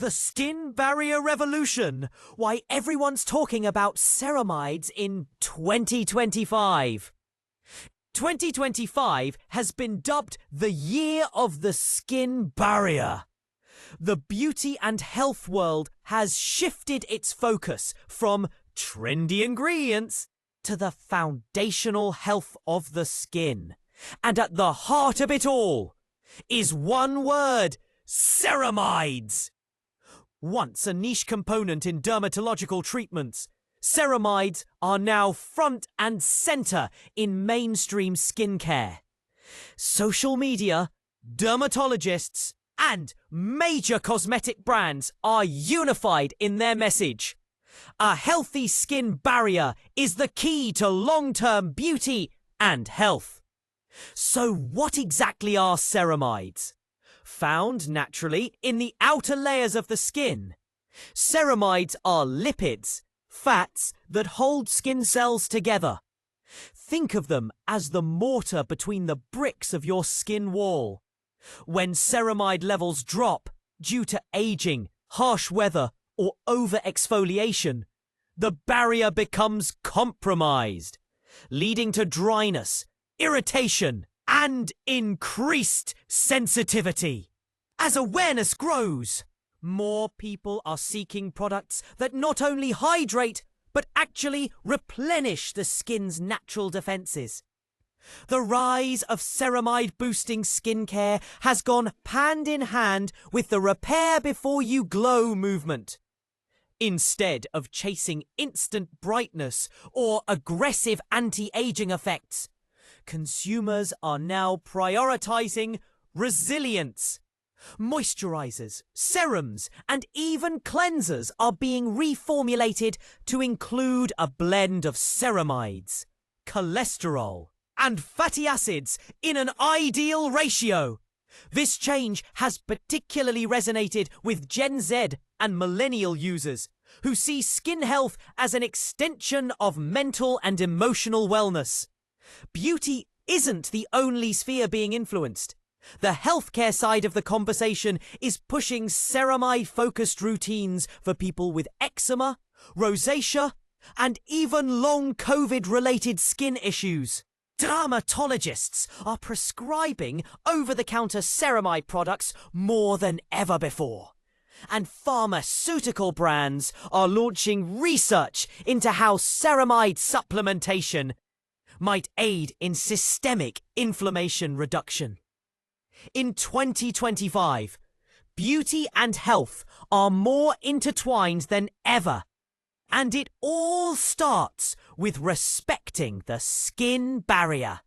The skin barrier revolution. Why everyone's talking about ceramides in 2025. 2025 has been dubbed the year of the skin barrier. The beauty and health world has shifted its focus from trendy ingredients to the foundational health of the skin. And at the heart of it all is one word: ceramides. Once a niche component in dermatological treatments, ceramides are now front and center in mainstream skincare. Social media, dermatologists, and major cosmetic brands are unified in their message. A healthy skin barrier is the key to long-term beauty and health. So what exactly are ceramides? Found naturally in the outer layers of the skin, ceramides are lipids, fats that hold skin cells together. Think of them as the mortar between the bricks of your skin wall. When ceramide levels drop due to aging, harsh weather, or over-exfoliation, the barrier becomes compromised, leading to dryness, irritation, and increased sensitivity. As awareness grows, more people are seeking products that not only hydrate, but actually replenish the skin's natural defenses. The rise of ceramide-boosting skincare has gone hand in hand with the repair before you glow movement. Instead of chasing instant brightness or aggressive anti-aging effects, consumers are now prioritizing resilience. Moisturizers, serums, and even cleansers are being reformulated to include a blend of ceramides, cholesterol, and fatty acids in an ideal ratio. This change has particularly resonated with Gen Z and millennial users, who see skin health as an extension of mental and emotional wellness. Beauty isn't the only sphere being influenced. The healthcare side of the conversation is pushing ceramide-focused routines for people with eczema, rosacea, and even long COVID-related skin issues. Dermatologists are prescribing over-the-counter ceramide products more than ever before. And pharmaceutical brands are launching research into how ceramide supplementation might aid in systemic inflammation reduction. In 2025, beauty and health are more intertwined than ever, and it all starts with respecting the skin barrier.